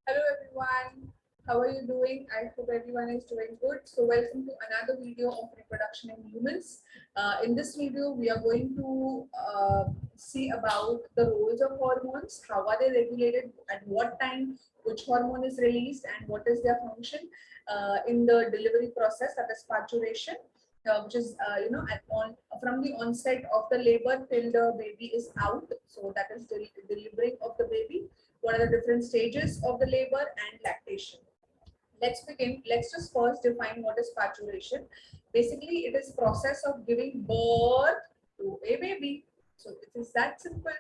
Hello everyone, how are you doing? I hope everyone is doing good. So welcome to another video of reproduction in humans. In this video, we are going to see about the roles of hormones, how are they regulated, at what time, which hormone is released, and what is their function in the delivery process, that is parturition. Which is from the onset of the labor till the baby is out, so that is the delivering of the baby. What are the different stages of the labor and lactation? Let's begin. Let's just first define what is parturition. Basically, it is process of giving birth to a baby. So it is that simple.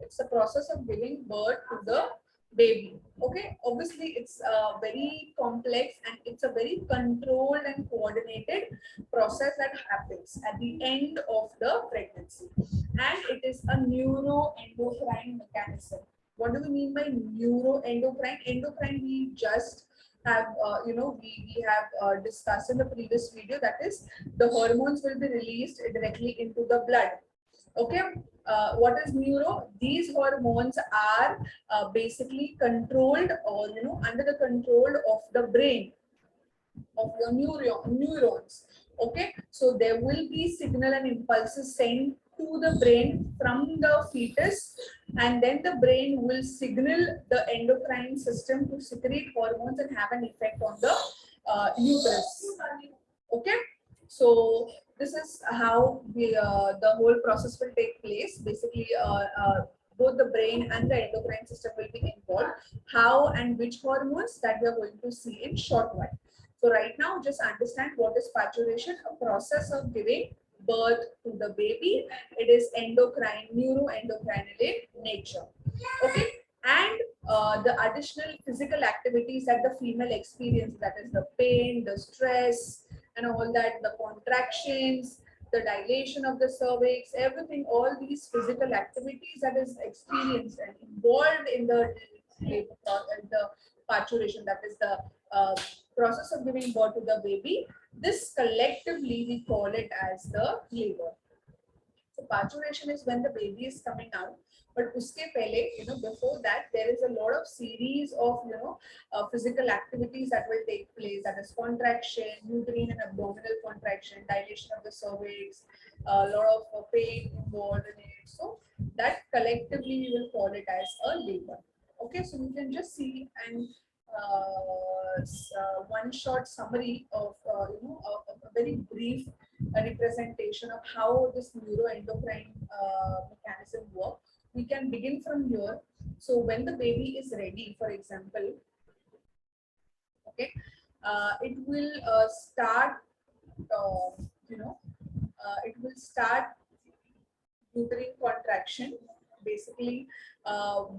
It's a process of giving birth to the baby. Okay, obviously it's very complex and it's a very controlled and coordinated process that happens at the end of the pregnancy, and it is a neuroendocrine mechanism. What do we mean by neuroendocrine? Endocrine we just have we have discussed in the previous video, that is the hormones will be released directly into the blood. Okay, what is neuro? These hormones are basically controlled, or under the control of the brain, of your neurons. Okay, so there will be signal and impulses sent to the brain from the fetus, and then the brain will signal the endocrine system to secrete hormones and have an effect on the uterus. Okay, so this is how the whole process will take place. Basically, both the brain and the endocrine system will be involved. How and which hormones, that we are going to see in short while. So right now, just understand what is parturition, a process of giving birth to the baby. It is endocrine, neuroendocrinal in nature. Okay, and the additional physical activities that the female experience, that is the pain, the stress, and all that, the contractions, the dilation of the cervix, everything, all these physical activities that is experienced and involved in the parturition, that is the uh, process of giving birth to the baby. This collectively we call it as the labor. So parturition is when the baby is coming out, but uske pehle, before that, there is a lot of series of physical activities that will take place. That is contraction, uterine and abdominal contraction, dilation of the cervix, a lot of pain involved in it. So that collectively we will call it as a labor. Okay, so you can just see and one short summary of a very brief representation of how this neuroendocrine mechanism works. We can begin from here. So when the baby is ready, for example, okay, it will start, uh, it will start uterine contraction, basically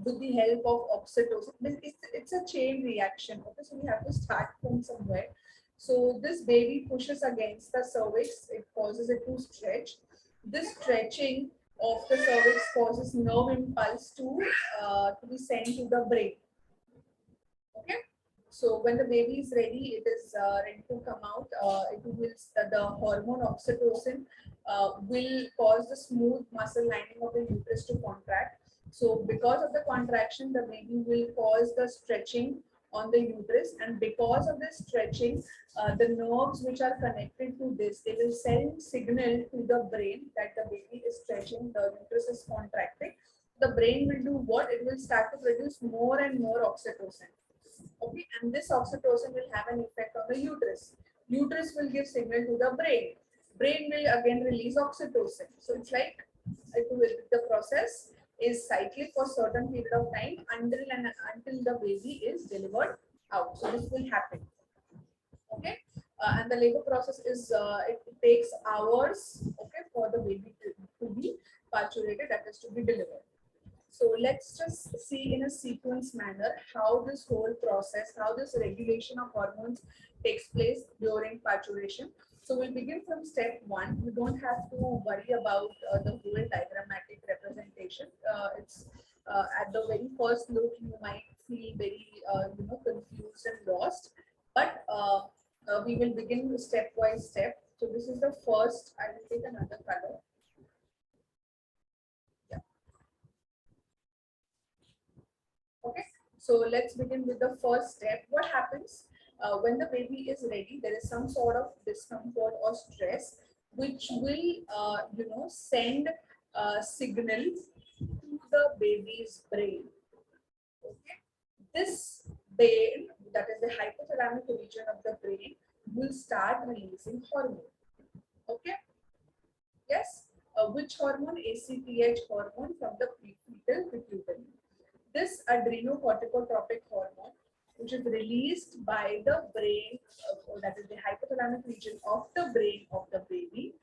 with the help of oxytocin. It's a chain reaction. Okay, so we have to start from somewhere. So this baby pushes against the cervix, it causes it to stretch. This stretching of the cervix causes nerve impulse to be sent to the brain. Okay, so when the baby is ready, it is ready to come out. It will the hormone oxytocin will cause the smooth muscle lining of the uterus to contract. So because of the contraction, the baby will cause the stretching on the uterus, and because of this stretching, the nerves which are connected to this, they will send signal to the brain that the baby is stretching, the uterus is contracting. The brain will do what? It will start to produce more and more oxytocin. Okay, and this oxytocin will have an effect on the uterus. Uterus will give signal to the brain. Brain will again release oxytocin. So it's like the process is cyclic for certain period of time until the baby is delivered out. So this will happen. Okay, and the labor process is it takes hours. Okay, for the baby to be parturited, that is to be delivered. So let's just see in a sequence manner how this whole process, how this regulation of hormones takes place during parturition. So we'll begin from step one. You don't have to worry about the whole diagrammatic representation. It's at the very first look you might feel very confused and lost, but we will begin step by step. So this is the first. I will take another color. Yeah. Okay, So let's begin with the first step. What happens when the baby is ready? There is some sort of discomfort or stress which will, send signals to the baby's brain. Okay, this brain, that is the hypothalamic region of the brain, will start releasing hormone. Okay, yes, which hormone? ACTH hormone from the fetal pituitary. This adrenocorticotropic hormone, which is released by the brain, that is the hypothalamic region of the brain of the baby.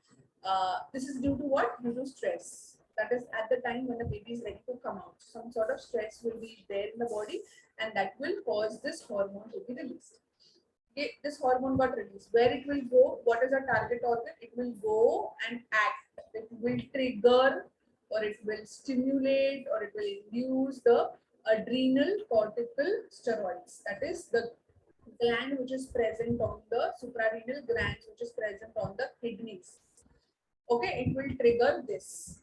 This is due to what? Due to stress. That is at the time when the baby is ready to come out. Some sort of stress will be there in the body, and that will cause this hormone to be released. Okay, this hormone got released. Where it will go? What is the target organ? It will go and act. It will trigger, or it will stimulate, or it will induce the adrenal cortical steroids. That is the gland which is present on the suprarenal glands, which is present on the kidneys. Okay, it will trigger this.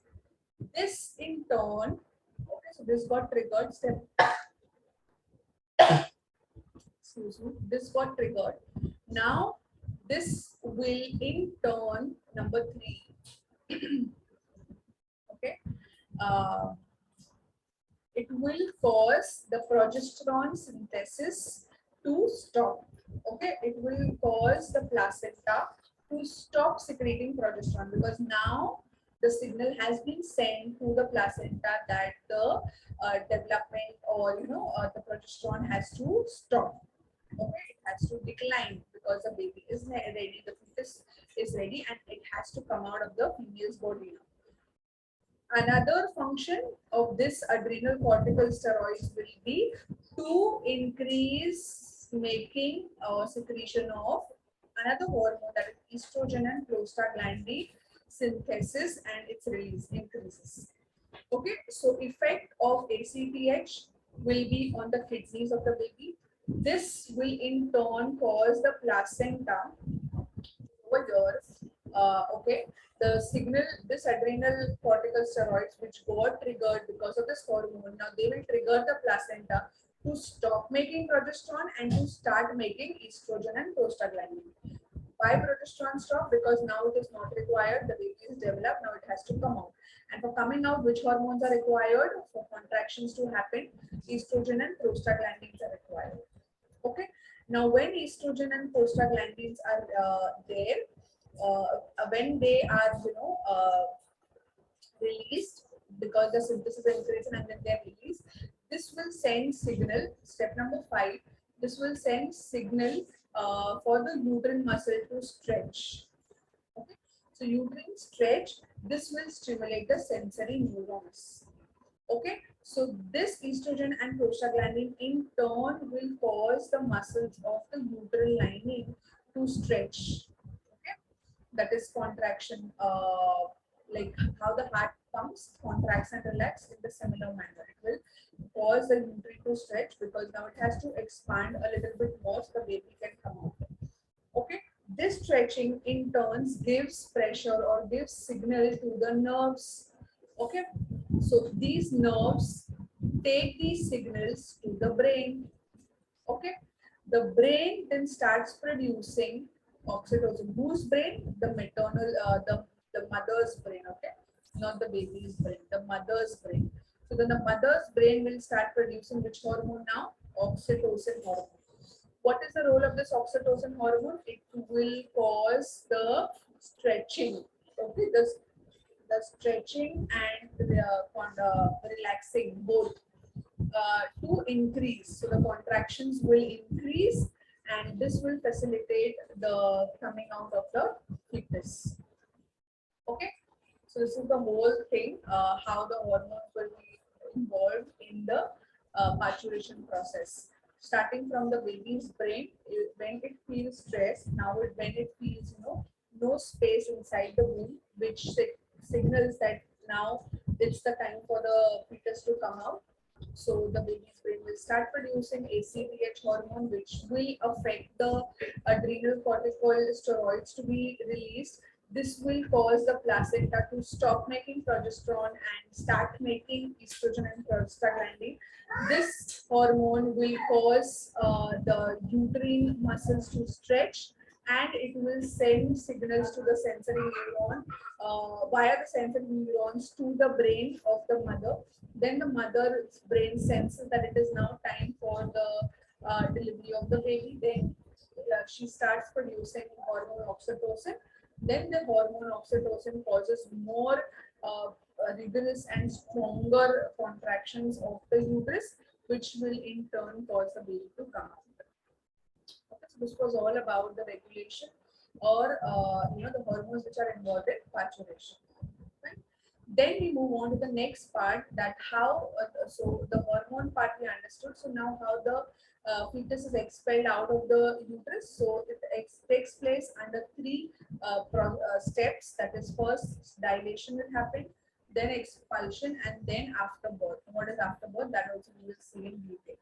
This in turn, okay, so this got triggered. Step, excuse me, this got triggered. Now, this will in turn, number 3, okay, uh, it will cause the progesterone synthesis to stop. Okay, it will cause the placenta to stop secreting progesterone, because now the signal has been sent to the placenta that the development, or the progesterone has to stop. Okay, it has to decline because the baby is ready, the fetus is ready, and it has to come out of the female's body now. Another function of this adrenal cortical steroids will be to increase making or secretion of another hormone, that is estrogen and prostaglandin synthesis, and its release increases. Okay, so effect of ACTH will be on the kidneys of the baby. This will in turn cause the placenta over here. Okay, the signal, this adrenal cortical steroids which got triggered because of this hormone, now they will trigger the placenta to stop making progesterone and to start making estrogen and prostaglandin. Why progesterone stop? Because now it is not required, the baby is developed, now it has to come out. And for coming out, which hormones are required for contractions to happen? Estrogen and prostaglandins are required. Okay, now when estrogen and prostaglandins are there, when they are released, because the synthesis increases and then they are released, this will send signal. Step number 5, this will send signal for the uterine muscle to stretch. Okay, so uterine stretch, this will stimulate the sensory neurons. Okay, so this estrogen and prostaglandin in turn will cause the muscles of the uterine lining to stretch. Okay, that is contraction, like how the heart pumps, contracts and relax in the similar manner. It will cause the uterine to stretch because now it has to expand a little bit more so the baby can come out. Okay, this stretching in turns gives pressure or gives signal to the nerves. Okay, so these nerves take these signals to the brain. Okay, the brain then starts producing oxytocin. Whose brain? The maternal, the mother's brain. Okay, not the baby's brain, the mother's brain. So then the mother's brain will start producing which hormone now? Oxytocin hormone. What is the role of this oxytocin hormone? It will cause the stretching. Okay, the stretching and the relaxing both to increase. So the contractions will increase, and this will facilitate the coming out of the fetus. Okay, so this is the whole thing, how the hormones will be involved in the parturition process. Starting from the baby's brain, when it feels stressed, now when it feels no space inside the womb, which signals that now it's the time for the fetus to come out. So the baby's brain will start producing ACTH hormone, which will affect the adrenal cortical steroids to be released. This will cause the placenta to stop making progesterone and start making estrogen and prostaglandin. This hormone will cause the uterine muscles to stretch, and it will send signals to the sensory neuron via the sensory neurons to the brain of the mother. Then the mother's brain senses that it is now time for the delivery of the baby. Then she starts producing hormone oxytocin. Then the hormone oxytocin causes more rigorous and stronger contractions of the uterus, which will in turn cause the baby to come out. Okay, so this was all about the regulation or the hormones which are involved in parturition. Right? Then we move on to the next part, that how so the hormone part we understood. So now how the fetus is expelled out of the uterus. So it takes place under three steps. That is, first dilation will happen, then expulsion, and then afterbirth. What is afterbirth? That also we will see in detail.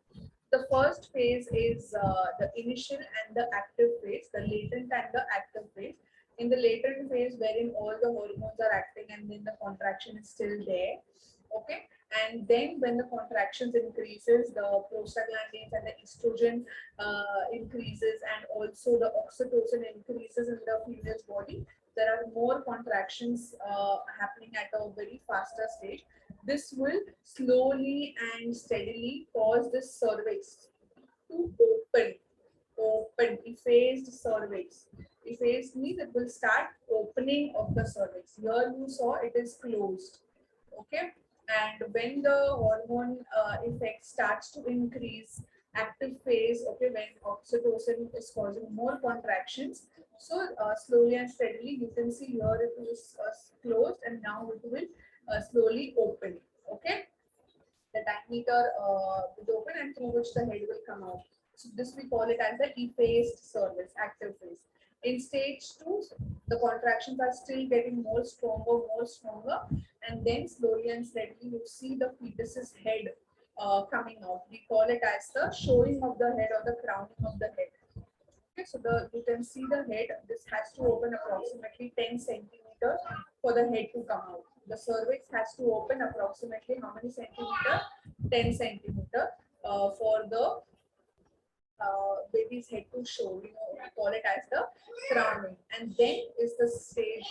The first phase is the initial and the active phase, the latent and the active phase. In the latent phase, wherein all the hormones are acting and then the contraction is still there, okay. And then when the contractions increases, the prostaglandins and the estrogen increases, and also the oxytocin increases in the female's body. There are more contractions happening at a very faster stage. This will slowly and steadily cause the cervix to open, effaced cervix. Effaced means it will start opening of the cervix. Here you saw it is closed. Okay. And when the hormone effect starts to increase, active phase, okay, when oxytocin is causing more contractions, so slowly and steadily you can see here it is closed, and now it will slowly open. Okay, the diameter will open, and through which the head will come out. So this we call it as the effaced cervix, active phase. In stage 2, the contractions are still getting more stronger, and then slowly and steadily you see the fetus's head coming out. We call it as the showing of the head or the crowning of the head. Okay, so you can see the head. This has to open approximately 10 centimeters for the head to come out. The cervix has to open approximately how many centimeter? 10 centimeter for the baby's head to show. We call it as the crowning. And then is the stage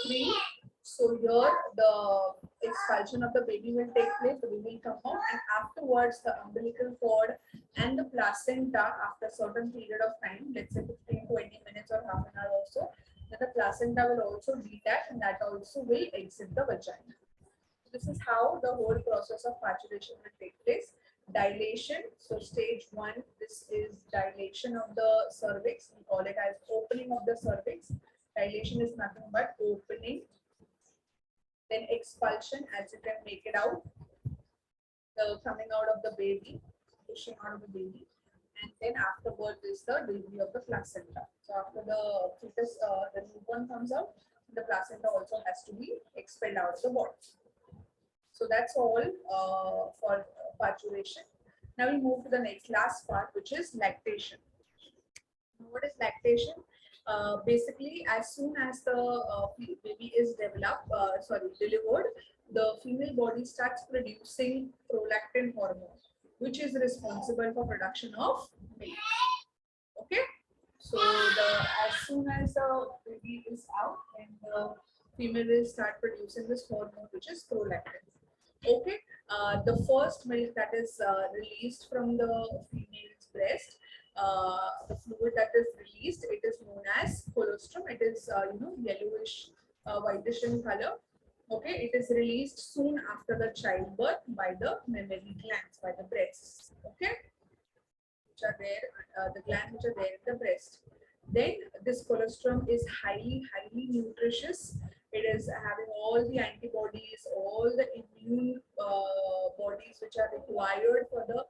3. So here the expulsion of the baby will take place. The baby will come out, and afterwards the umbilical cord and the placenta, after a certain period of time, let's say 15-20 minutes or half an hour or so, then the placenta will also detach, and that also will exit the vagina. This is how the whole process of parturition will take place. Dilation. So stage 1, this is dilation of the cervix. We call it as opening of the cervix. Dilation is nothing but opening. Then expulsion, as you can make it out, the coming out of the baby, pushing out of the baby. And then afterwards is the delivery of the placenta. So after the fetus, the newborn comes out, the placenta also has to be expelled out of the body. So that's all for parturition. Now we move to the last part, which is lactation. What is lactation? Basically, as soon as the baby is delivered, the female body starts producing prolactin hormone, which is responsible for production of milk. Okay, so as soon as the baby is out, and the female will start producing this hormone, which is prolactin. Okay, the first milk that is released from the female's breast, the fluid that is released, it is known as colostrum. It is yellowish, whitish in color. Okay, it is released soon after the childbirth by the mammary glands, by the breasts. Okay, which are there, the glands which are there in the breast. Then this colostrum is highly nutritious. It is having all the antibodies, all the immune bodies which are required for the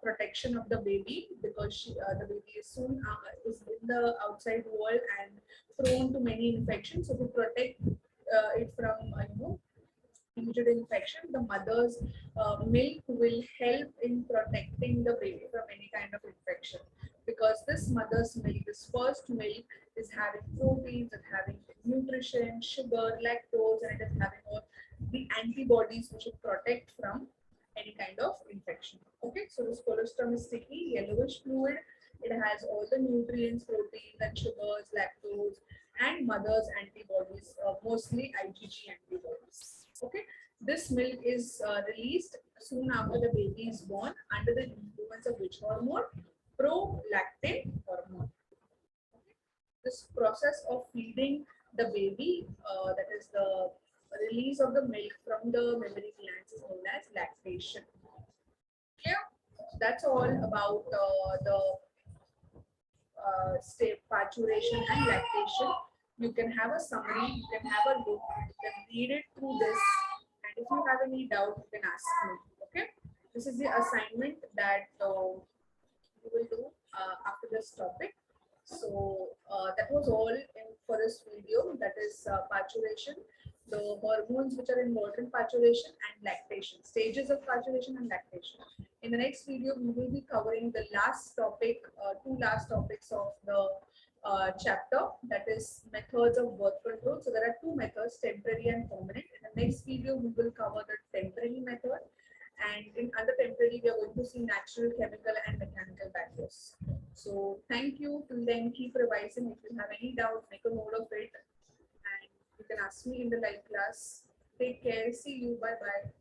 protection of the baby, because the baby is soon is in the outside world and prone to many infections. So to protect it from immediate infection, the mother's milk will help in protecting the baby from any kind of infection, because this mother's milk, this first milk, is having proteins, it's having nutrition, sugar, lactose, and it is having all the antibodies which will protect from any kind of infection. Okay, so this colostrum is sticky, yellowish fluid. It has all the nutrients, proteins, and sugars, lactose, and mother's antibodies, mostly IgG antibodies. Okay, this milk is released soon after the baby is born under the influence of which hormone? Prolactin hormone. Okay. This process of feeding the baby, that is the release of the milk from the mammary glands, is known as lactation. Yeah, that's all about the state parturition and lactation. You can have a summary, you can have a look, you can read it through this, and if you have any doubt, you can ask me. Okay, this is the assignment that you will do after this topic. So that was all for this video. That is parturition, the hormones which are involved in parturition and lactation, stages of parturition and lactation. In the next video, we will be covering the last topic, two last topics of the chapter, that is methods of birth control. So there are two methods, temporary and permanent. In the next video, we will cover the temporary method. And in other temporary, we are going to see natural, chemical, and mechanical barriers. So thank you. Till then, keep revising. If you have any doubt, make a note of it. And you can ask me in the live class. Take care. See you. Bye bye.